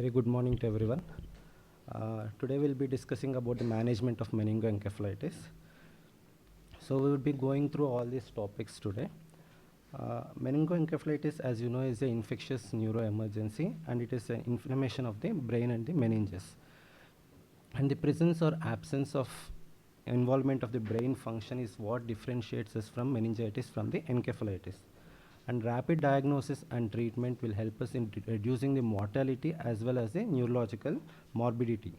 Very good morning to everyone. Today we'll be discussing about the management of meningoencephalitis. So we will be going through all these topics today. Meningoencephalitis, as you know, is an infectious neuroemergency, and it is an inflammation of the brain and the meninges. And the presence or absence of involvement of the brain function is what differentiates us from meningitis from the encephalitis. And rapid diagnosis and treatment will help us in reducing the mortality as well as the neurological morbidity.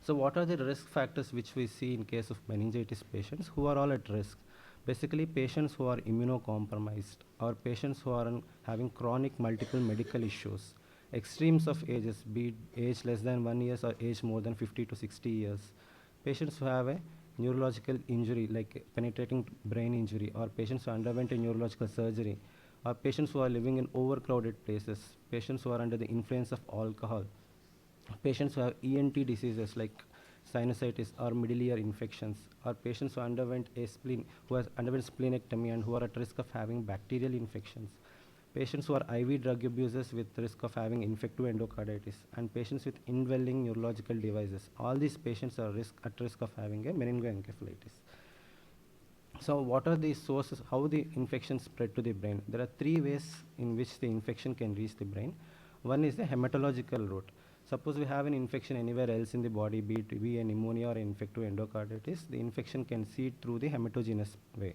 So what are the risk factors which we see in case of meningitis patients? Who are all at risk? Basically, patients who are immunocompromised or patients who are having chronic multiple medical issues, extremes of ages, be it age less than 1 year or age more than 50 to 60 years, patients who have a neurological injury like penetrating brain injury, or patients who underwent a neurological surgery, or patients who are living in overcrowded places, patients who are under the influence of alcohol, patients who have ENT diseases like sinusitis or middle ear infections, or patients who who has underwent splenectomy and who are at risk of having bacterial infections, patients who are IV drug abusers with risk of having infective endocarditis, and patients with indwelling neurological devices. All these patients are at risk of having a meningoencephalitis. So what are the sources, how the infection spread to the brain? There are three ways in which the infection can reach the brain. One is the hematological route. Suppose we have an infection anywhere else in the body, be it a pneumonia or infective endocarditis, the infection can seed through the hematogenous way.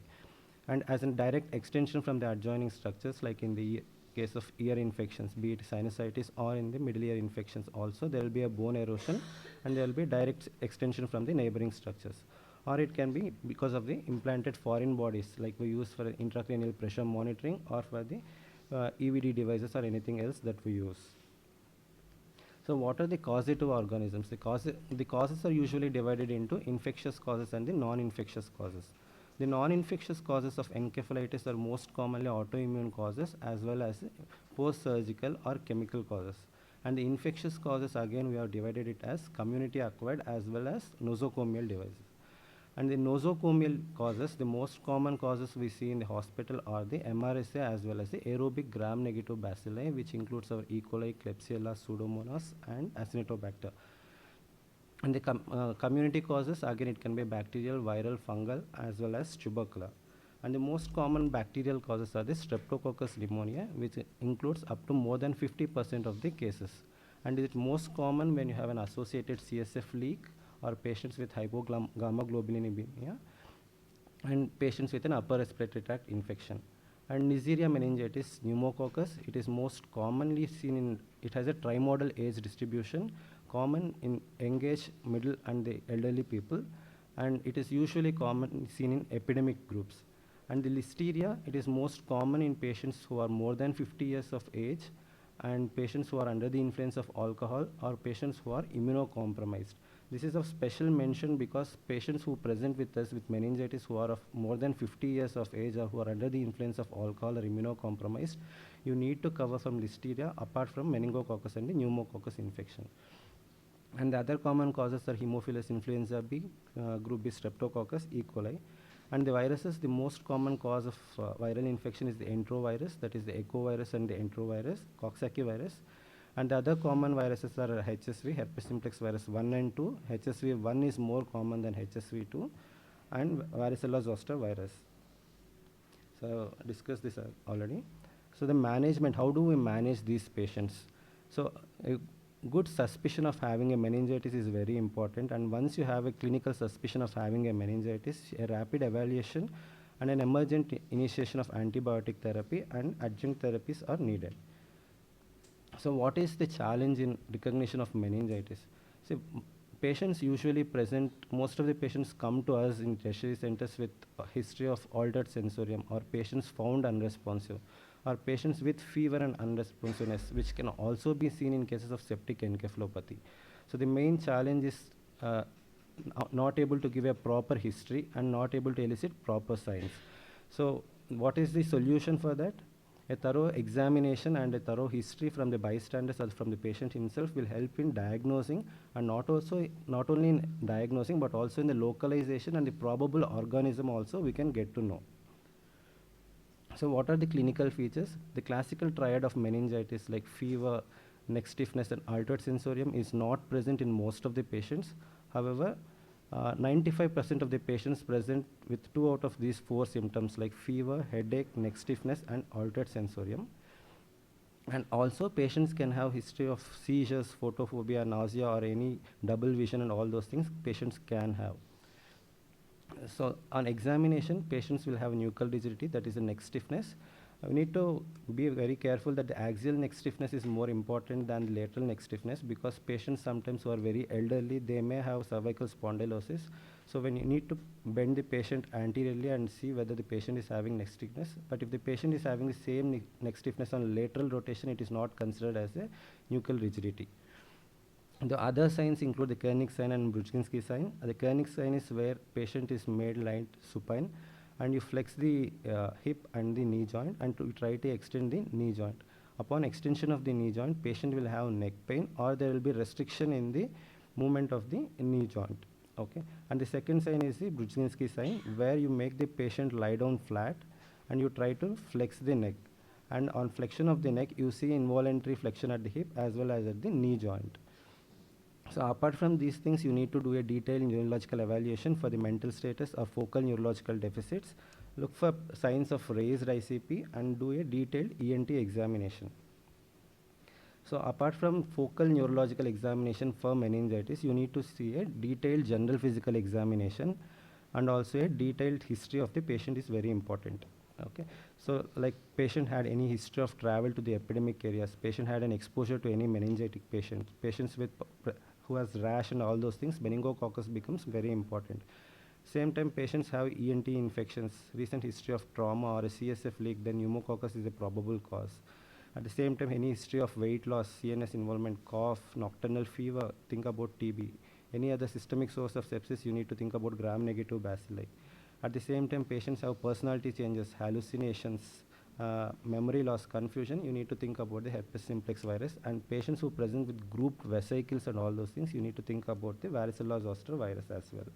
And as a direct extension from the adjoining structures, like in the case of ear infections, be it sinusitis, or in the middle ear infections also, there will be a bone erosion and there will be direct extension from the neighboring structures. Or it can be because of the implanted foreign bodies, like we use for intracranial pressure monitoring or for the EVD devices or anything else that we use. So what are the causative organisms? The causes are usually divided into infectious causes and the non-infectious causes. The non-infectious causes of encephalitis are most commonly autoimmune causes as well as post-surgical or chemical causes. And the infectious causes, again, we have divided it as community acquired as well as nosocomial devices. And the nosocomial causes, the most common causes we see in the hospital are the MRSA as well as the aerobic gram-negative bacilli, which includes our E. coli, Klebsiella, Pseudomonas, and Acinetobacter. And the community causes, again, it can be bacterial, viral, fungal, as well as tubercular. And the most common bacterial causes are the Streptococcus pneumonia, which includes up to more than 50% of the cases. And it is most common when you have an associated CSF leak, or patients with hypogammaglobulinemia, and patients with an upper respiratory tract infection. And Neisseria meningitis pneumococcus, it is most commonly seen in, it has a trimodal age distribution, common in young age, middle, and the elderly people, and it is usually commonly seen in epidemic groups. And the Listeria, it is most common in patients who are more than 50 years of age, and patients who are under the influence of alcohol, or patients who are immunocompromised. This is of special mention because patients who present with us with meningitis who are of more than 50 years of age or who are under the influence of alcohol or immunocompromised, you need to cover from Listeria apart from meningococcus and the pneumococcus infection. And the other common causes are Haemophilus influenza B, group B Streptococcus, E. coli. And the viruses, the most common cause of viral infection is the enterovirus, that is the echovirus and the enterovirus, Coxsackie virus. And the other common viruses are HSV, herpes simplex virus 1 and 2. HSV 1 is more common than HSV 2, and varicella zoster virus. So discussed this already. So the management, how do we manage these patients? So a good suspicion of having a meningitis is very important, and once you have a clinical suspicion of having a meningitis, a rapid evaluation and an emergent initiation of antibiotic therapy and adjunct therapies are needed. So what is the challenge in recognition of meningitis? See, patients usually present, most of the patients come to us in tertiary centers with a history of altered sensorium, or patients found unresponsive, or patients with fever and unresponsiveness, which can also be seen in cases of septic encephalopathy. So the main challenge is not able to give a proper history and not able to elicit proper signs. So what is the solution for that? A thorough examination and a thorough history from the bystanders or from the patient himself will help in diagnosing, and not only in diagnosing but also in the localization and the probable organism also we can get to know. So what are the clinical features? The classical triad of meningitis like fever, neck stiffness, and altered sensorium is not present in most of the patients. However, 95% of the patients present with 2 out of these 4 symptoms like fever, headache, neck stiffness, and altered sensorium. And also patients can have history of seizures, photophobia, nausea, or any double vision, and all those things patients can have. So on examination, patients will have nuchal rigidity, that is a neck stiffness. We need to be very careful that the axial neck stiffness is more important than the lateral neck stiffness, because patients sometimes who are very elderly, they may have cervical spondylosis. So when you need to bend the patient anteriorly and see whether the patient is having neck stiffness, but if the patient is having the same neck stiffness on lateral rotation, it is not considered as a nuchal rigidity. The other signs include the Koenig sign and BRiCC sign. The Koenig sign is where patient is made light supine, and you flex the hip and the knee joint, and to try to extend the knee joint. Upon extension of the knee joint, patient will have neck pain, or there will be restriction in the movement of the knee joint. Okay. And the second sign is the BRiCC sign, where you make the patient lie down flat and you try to flex the neck. And on flexion of the neck, you see involuntary flexion at the hip as well as at the knee joint. So apart from these things, you need to do a detailed neurological evaluation for the mental status or focal neurological deficits. Look for signs of raised ICP and do a detailed ENT examination. So apart from focal neurological examination for meningitis, you need to see a detailed general physical examination, and also a detailed history of the patient is very important. Okay. So like patient had any history of travel to the epidemic areas, patient had an exposure to any meningitic patient, patients with who has rash and all those things, meningococcus becomes very important. Same time, patients have ENT infections, recent history of trauma or a CSF leak, then pneumococcus is a probable cause. At the same time, any history of weight loss, CNS involvement, cough, nocturnal fever, think about TB. Any other systemic source of sepsis, you need to think about gram-negative bacilli. At the same time, patients have personality changes, hallucinations, memory loss, confusion, you need to think about the herpes simplex virus. And patients who present with grouped vesicles and all those things, you need to think about the varicella zoster virus as well.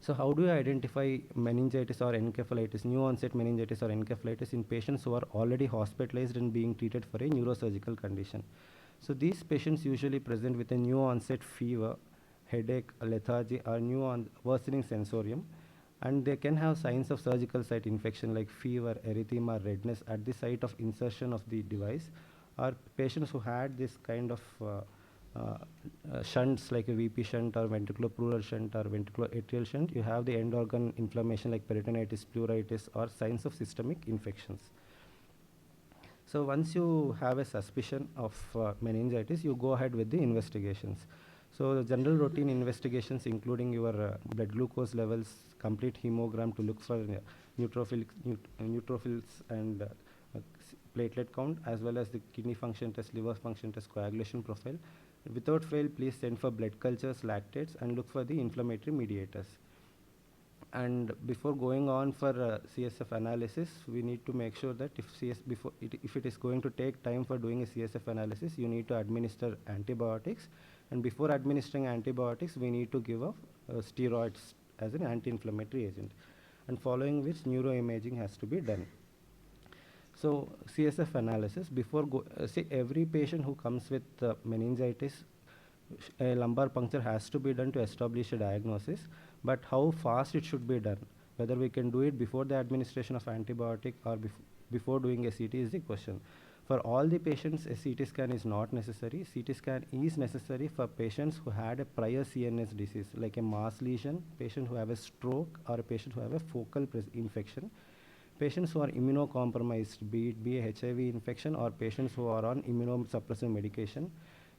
So how do you identify meningitis or encephalitis, new onset meningitis or encephalitis in patients who are already hospitalized and being treated for a neurosurgical condition? So these patients usually present with a new onset fever, headache, lethargy, or worsening sensorium, and they can have signs of surgical site infection like fever, erythema, redness at the site of insertion of the device, or patients who had this kind of shunts like a VP shunt or ventriculopleural shunt or ventriculoatrial shunt, you have the end organ inflammation like peritonitis, pleuritis, or signs of systemic infections. So once you have a suspicion of meningitis, you go ahead with the investigations. So the general routine investigations including your blood glucose levels, complete hemogram to look for neutrophils and platelet count, as well as the kidney function test, liver function test, coagulation profile. Without fail, please send for blood cultures, lactates, and look for the inflammatory mediators. And before going on for CSF analysis, we need to make sure that if it is going to take time for doing a CSF analysis, you need to administer antibiotics. And before administering antibiotics, we need to give up steroids as an anti-inflammatory agent. And following which, neuroimaging has to be done. So CSF analysis, before see every patient who comes with meningitis, a lumbar puncture has to be done to establish a diagnosis, but how fast it should be done, whether we can do it before the administration of antibiotic or before doing a CT is the question. For all the patients, a CT scan is not necessary. CT scan is necessary for patients who had a prior CNS disease, like a mass lesion, patient who have a stroke, or a patient who have a focal infection. Patients who are immunocompromised, be it HIV infection, or patients who are on immunosuppressive medication.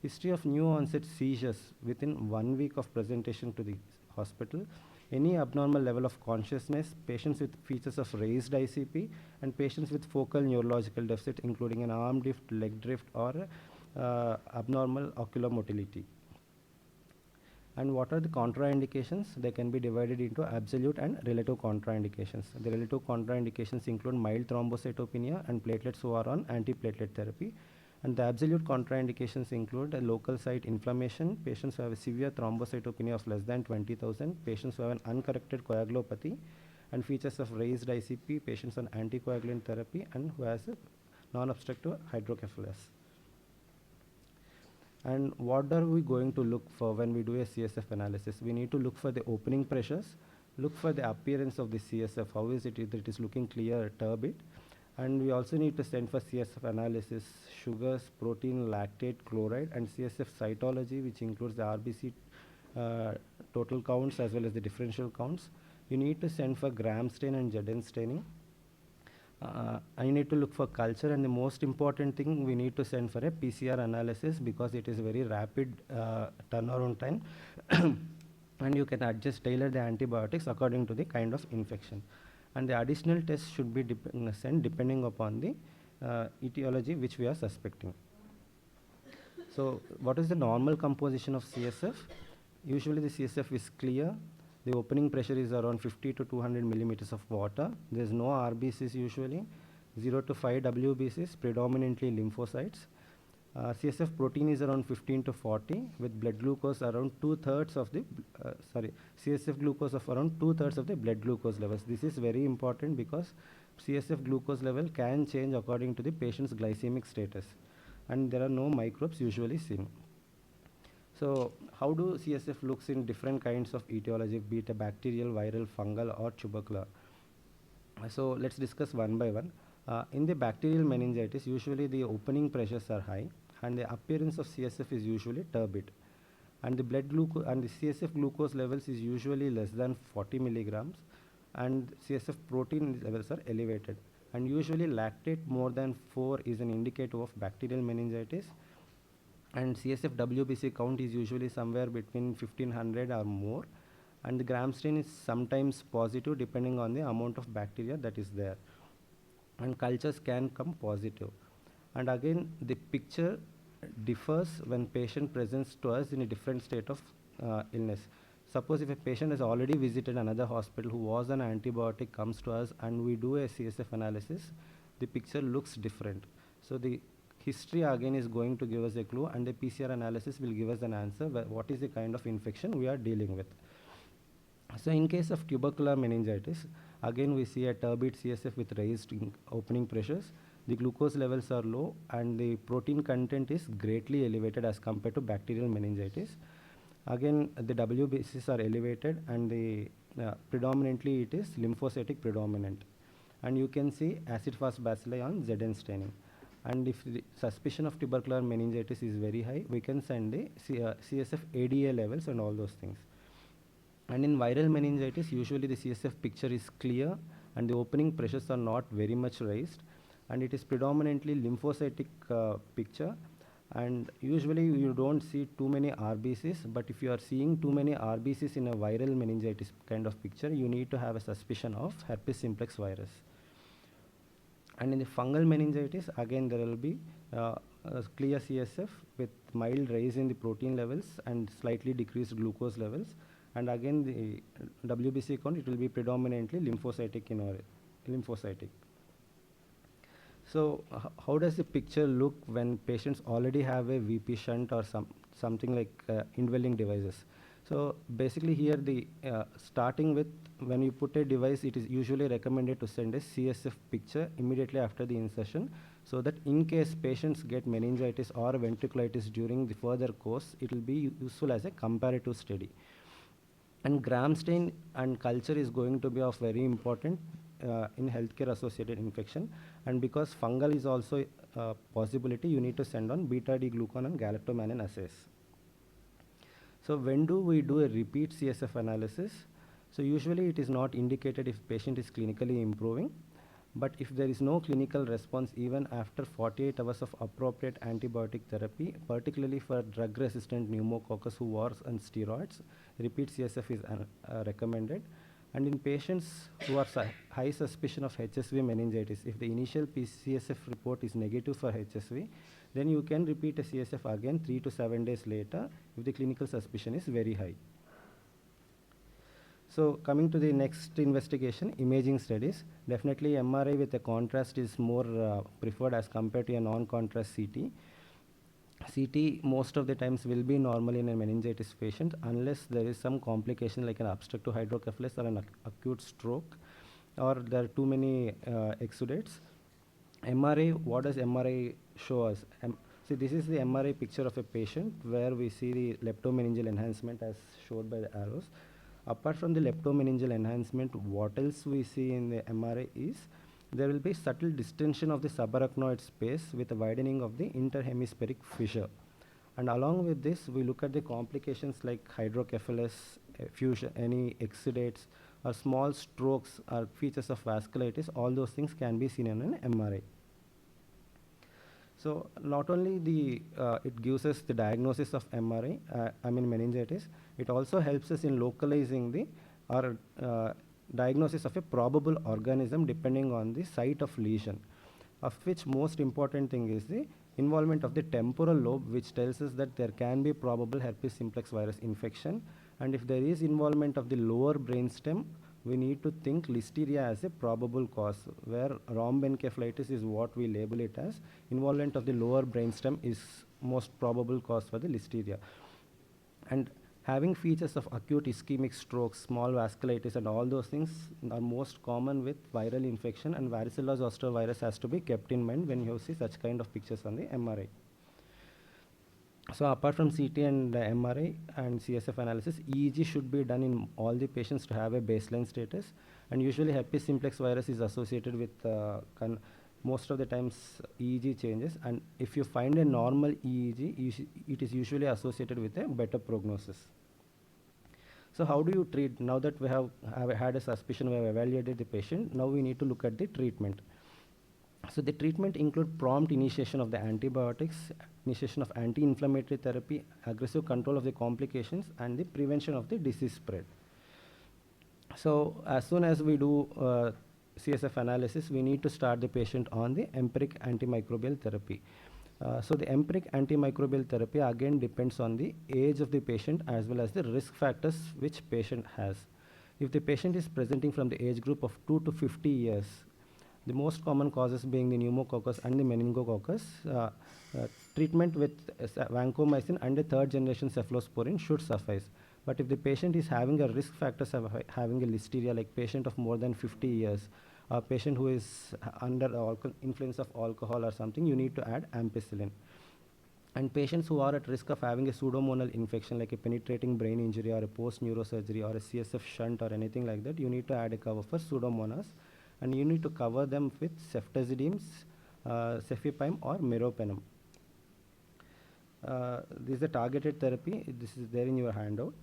History of new onset seizures within 1 week of presentation to the hospital. Any abnormal level of consciousness, patients with features of raised ICP, and patients with focal neurological deficit, including an arm drift, leg drift, or abnormal ocular motility. And what are the contraindications? They can be divided into absolute and relative contraindications. The relative contraindications include mild thrombocytopenia and platelets who are on antiplatelet therapy. And the absolute contraindications include a local site inflammation, patients who have a severe thrombocytopenia of less than 20,000, patients who have an uncorrected coagulopathy, and features of raised ICP, patients on anticoagulant therapy, and who has a non-obstructive hydrocephalus. And what are we going to look for when we do a CSF analysis? We need to look for the opening pressures, look for the appearance of the CSF, how is it, either it is looking clear, turbid. And we also need to send for CSF analysis, sugars, protein, lactate, chloride, and CSF cytology, which includes the RBC total counts as well as the differential counts. You need to send for gram stain and Zn staining. I need to look for culture, and the most important thing, we need to send for a PCR analysis because it is very rapid turnaround time and you can adjust, tailor the antibiotics according to the kind of infection. And the additional tests should be sent depending upon the etiology which we are suspecting. So what is the normal composition of CSF? Usually the CSF is clear. The opening pressure is around 50 to 200 millimeters of water. There is no RBCs usually. 0 to 5 WBCs, predominantly lymphocytes. CSF protein is around 15 to 40 with blood glucose around two-thirds of the, CSF glucose of around two-thirds of the blood glucose levels. This is very important because CSF glucose level can change according to the patient's glycemic status. And there are no microbes usually seen. So how do CSF looks in different kinds of etiology, be it a bacterial, viral, fungal, or tubercular? So let's discuss one by one. In the bacterial meningitis, usually the opening pressures are high, and the appearance of CSF is usually turbid. And the blood glucose and the CSF glucose levels is usually less than 40 milligrams, and CSF protein levels are elevated. And usually lactate more than 4 is an indicator of bacterial meningitis. And CSF WBC count is usually somewhere between 1500 or more, and the gram stain is sometimes positive depending on the amount of bacteria that is there, and cultures can come positive. And again, the picture differs when patient presents to us in a different state of illness. Suppose if a patient has already visited another hospital who was on antibiotic, comes to us and we do a CSF analysis, the picture looks different. So the history again is going to give us a clue, and the PCR analysis will give us an answer what is the kind of infection we are dealing with. So in case of tubercular meningitis, again we see a turbid CSF with raised opening pressures. The glucose levels are low and the protein content is greatly elevated as compared to bacterial meningitis. Again, the WBCs are elevated, and the predominantly it is lymphocytic predominant. And you can see acid-fast bacilli on Zn staining. And if the suspicion of tubercular meningitis is very high, we can send the CSF ADA levels and all those things. And in viral meningitis, usually the CSF picture is clear and the opening pressures are not very much raised, and it is predominantly lymphocytic picture. And usually you don't see too many RBCs, but if you are seeing too many RBCs in a viral meningitis kind of picture, you need to have a suspicion of herpes simplex virus. And in the fungal meningitis, again there will be a clear CSF with mild rise in the protein levels and slightly decreased glucose levels. And again the WBC count, it will be predominantly lymphocytic lymphocytic. So how does the picture look when patients already have a VP shunt or something like indwelling devices? So basically here the starting with, when you put a device, it is usually recommended to send a CSF picture immediately after the insertion, so that in case patients get meningitis or ventriculitis during the further course, it will be useful as a comparative study. And gram stain and culture is going to be of very important in healthcare associated infection, and because fungal is also a possibility, you need to send on beta-D glucan and galactomannan assays. So when do we do a repeat CSF analysis? So usually it is not indicated if patient is clinically improving, but if there is no clinical response even after 48 hours of appropriate antibiotic therapy, particularly for drug-resistant pneumococcus who was on steroids, repeat CSF is recommended. And in patients who are high suspicion of HSV meningitis, if the initial CSF report is negative for HSV, then you can repeat a CSF again 3 to 7 days later if the clinical suspicion is very high. So coming to the next investigation, imaging studies. Definitely MRI with a contrast is more preferred as compared to a non-contrast CT. CT most of the times will be normal in a meningitis patient unless there is some complication like an obstructive hydrocephalus or an acute stroke, or there are too many exudates. MRI, what does MRI show us? See, this is the MRI picture of a patient where we see the leptomeningeal enhancement as showed by the arrows. Apart from the leptomeningeal enhancement, what else we see in the MRI is there will be subtle distension of the subarachnoid space with a widening of the interhemispheric fissure. And along with this, we look at the complications like hydrocephalus, effusion, any exudates, or small strokes or features of vasculitis. All those things can be seen in an MRI. So not only it gives us the diagnosis of MRI, meningitis, it also helps us in localizing the or diagnosis of a probable organism depending on the site of lesion, of which most important thing is the involvement of the temporal lobe, which tells us that there can be probable herpes simplex virus infection. And if there is involvement of the lower brainstem, we need to think listeria as a probable cause, where rhombencephalitis is what we label it as. Involvement of the lower brainstem is most probable cause for the listeria. And having features of acute ischemic strokes, small vasculitis, and all those things are most common with viral infection, and varicella zoster virus has to be kept in mind when you see such kind of pictures on the MRI. So apart from CT and MRI and CSF analysis, EEG should be done in all the patients to have a baseline status. And usually herpes simplex virus is associated with most of the times EEG changes. And if you find a normal EEG, it is usually associated with a better prognosis. So how do you treat? Now that we have had a suspicion, we have evaluated the patient, now we need to look at the treatment. So the treatment include prompt initiation of the antibiotics, initiation of anti-inflammatory therapy, aggressive control of the complications, and the prevention of the disease spread. So as soon as we do CSF analysis, we need to start the patient on the empiric antimicrobial therapy. So the empiric antimicrobial therapy again depends on the age of the patient as well as the risk factors which patient has. If the patient is presenting from the age group of 2 to 50 years, the most common causes being the pneumococcus and the meningococcus, treatment with vancomycin and the third generation cephalosporin should suffice. But if the patient is having a risk factors of having a listeria, like patient of more than 50 years, a patient who is under influence of alcohol or something, you need to add ampicillin. And patients who are at risk of having a pseudomonal infection like a penetrating brain injury or a post-neurosurgery or a CSF shunt or anything like that, you need to add a cover for pseudomonas. And you need to cover them with ceftazidime, cefepime or meropenem. This is a targeted therapy. This is there in your handout.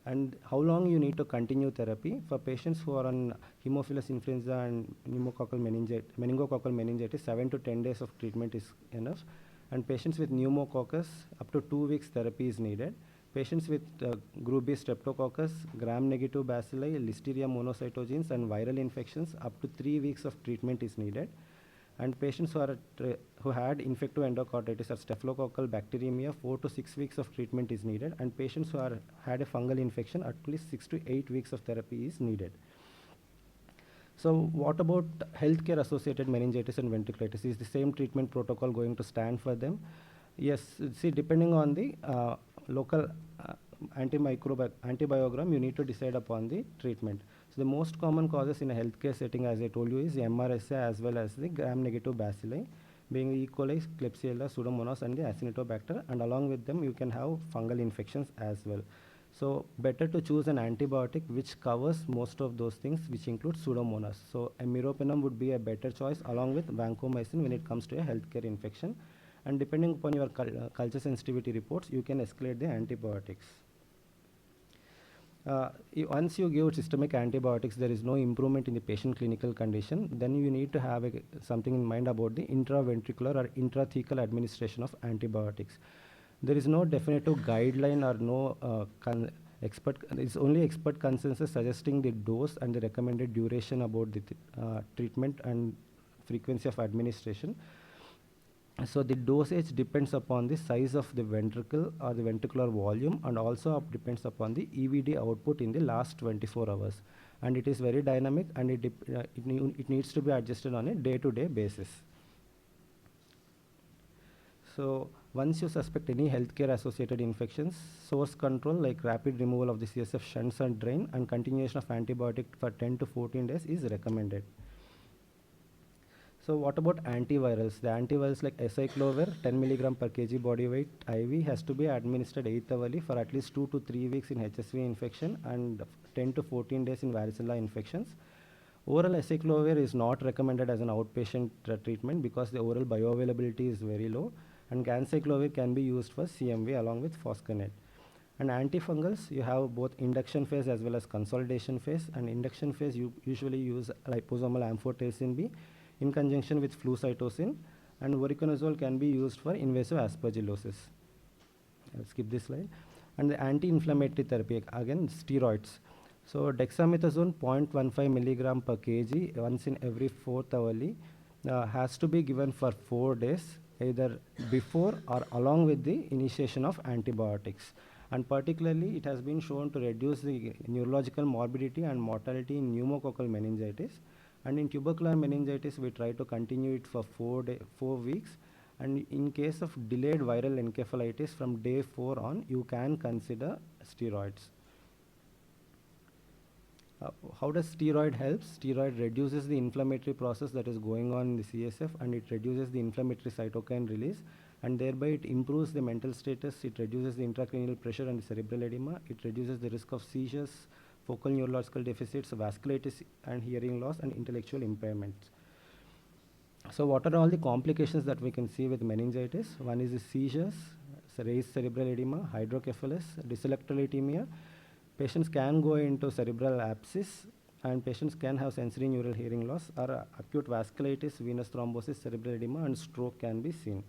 And how long you need to continue therapy? For patients who are on Haemophilus influenza and meningococcal meningitis, 7 to 10 days of treatment is enough. And patients with pneumococcus, up to 2 weeks therapy is needed. Patients with group B streptococcus, gram-negative bacilli, listeria monocytogenes, and viral infections, up to 3 weeks of treatment is needed. And patients who had infective endocarditis or staphylococcal bacteremia, 4 to 6 weeks of treatment is needed. And patients who had a fungal infection, at least 6 to 8 weeks of therapy is needed. So what about healthcare associated meningitis and ventriculitis? Is the same treatment protocol going to stand for them? Yes, see, depending on the local antibiogram, you need to decide upon the treatment. So the most common causes in a healthcare setting, as I told you, is the MRSA as well as the gram-negative bacilli, being E. coli, Klebsiella, Pseudomonas, and the Acinetobacter, and along with them you can have fungal infections as well. So better to choose an antibiotic which covers most of those things, which include Pseudomonas. So a meropenem would be a better choice along with vancomycin when it comes to a healthcare infection. And depending upon your culture sensitivity reports, you can escalate the antibiotics. Once you give systemic antibiotics, there is no improvement in the patient clinical condition, then you need to have something in mind about the intraventricular or intrathecal administration of antibiotics. There is no definitive guideline or no it's only expert consensus suggesting the dose and the recommended duration about the treatment and frequency of administration. So the dosage depends upon the size of the ventricle or the ventricular volume, and also depends upon the EVD output in the last 24 hours. And it is very dynamic, and it needs to be adjusted on a day-to-day basis. So once you suspect any healthcare associated infections, source control like rapid removal of the CSF shunts and drain and continuation of antibiotic for 10 to 14 days is recommended. So what about antivirals? The antivirals like acyclovir, 10 milligram per kg body weight IV has to be administered 8th hourly for at least 2 to 3 weeks in HSV infection and 10 to 14 days in varicella infections. Oral acyclovir is not recommended as an outpatient treatment because the oral bioavailability is very low, and ganciclovir can be used for CMV along with foscarnet. And antifungals, you have both induction phase as well as consolidation phase. And induction phase, you usually use liposomal amphotericin B in conjunction with flucytosine, and voriconazole can be used for invasive aspergillosis. I'll skip this slide. And the anti-inflammatory therapy, again, steroids. So dexamethasone 0.15 milligram per kg once in every 4th hourly has to be given for 4 days, either before or along with the initiation of antibiotics. And particularly, it has been shown to reduce the neurological morbidity and mortality in pneumococcal meningitis. And in tubercular meningitis, we try to continue it for 4 weeks. And in case of delayed viral encephalitis, from day 4 on, you can consider steroids. How does steroid help? Steroid reduces the inflammatory process that is going on in the CSF, and it reduces the inflammatory cytokine release, and thereby it improves the mental status, it reduces the intracranial pressure and cerebral edema, it reduces the risk of seizures, focal neurological deficits, vasculitis and hearing loss, and intellectual impairments. So what are all the complications that we can see with meningitis? One is the seizures, raised cerebral edema, hydrocephalus, dyselectrolytemia. Patients can go into cerebral abscess, and patients can have sensory neural hearing loss, or acute vasculitis, venous thrombosis, cerebral edema, and stroke can be seen.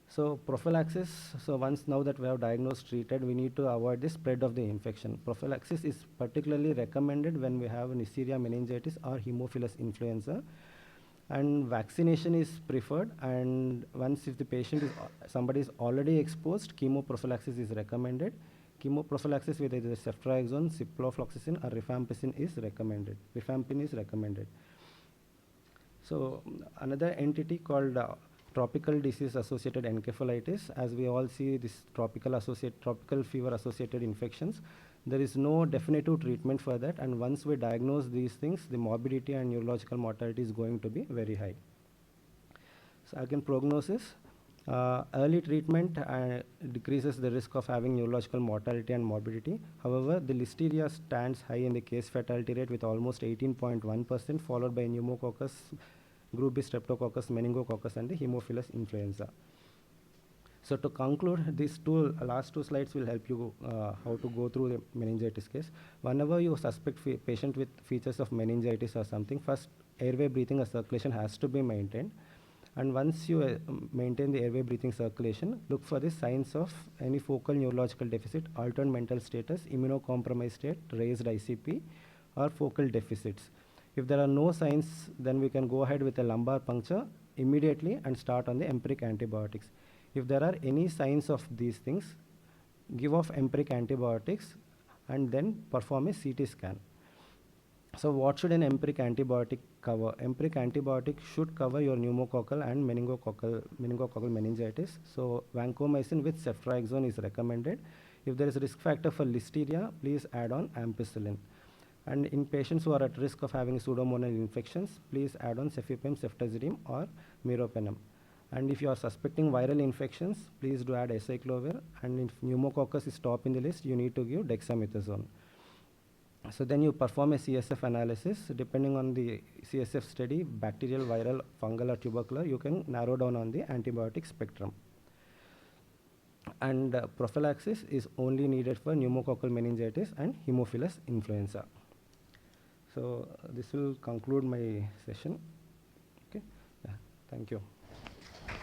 So prophylaxis, so once now that we have diagnosed, treated, we need to avoid the spread of the infection. Prophylaxis is particularly recommended when we have Neisseria meningitis or Haemophilus influenza. And vaccination is preferred, and once if the patient is, somebody is already exposed, chemoprophylaxis is recommended. Chemoprophylaxis with either ceftriaxone, ciprofloxacin, or rifampicin is recommended. Rifampin is recommended. So another entity called tropical disease associated encephalitis. As we all see, this tropical fever associated infections, there is no definitive treatment for that, and once we diagnose these things, the morbidity and neurological mortality is going to be very high. So again, prognosis. Early treatment decreases the risk of having neurological mortality and morbidity. However, the listeria stands high in the case fatality rate with almost 18.1%, followed by pneumococcus, group B streptococcus, meningococcus, and the Haemophilus influenza. So to conclude, these last two slides will help you how to go through the meningitis case. Whenever you suspect patient with features of meningitis or something, first airway breathing or circulation has to be maintained. And once you maintain the airway breathing circulation, look for the signs of any focal neurological deficit, altered mental status, immunocompromised state, raised ICP, or focal deficits. If there are no signs, then we can go ahead with a lumbar puncture immediately and start on the empiric antibiotics. If there are any signs of these things, give off empiric antibiotics and then perform a CT scan. So what should an empiric antibiotic cover? Empiric antibiotic should cover your pneumococcal and meningococcal meningitis. So vancomycin with ceftriaxone is recommended. If there is a risk factor for listeria, please add on ampicillin. And in patients who are at risk of having pseudomonal infections, please add on cefepime, ceftazidime, or meropenem. And if you are suspecting viral infections, please do add acyclovir. And if pneumococcus is top in the list, you need to give dexamethasone. So then you perform a CSF analysis. Depending on the CSF study, bacterial, viral, fungal, or tubercular, you can narrow down on the antibiotic spectrum. And prophylaxis is only needed for pneumococcal meningitis and Haemophilus influenza. So this will conclude my session. Okay. Yeah. Thank you.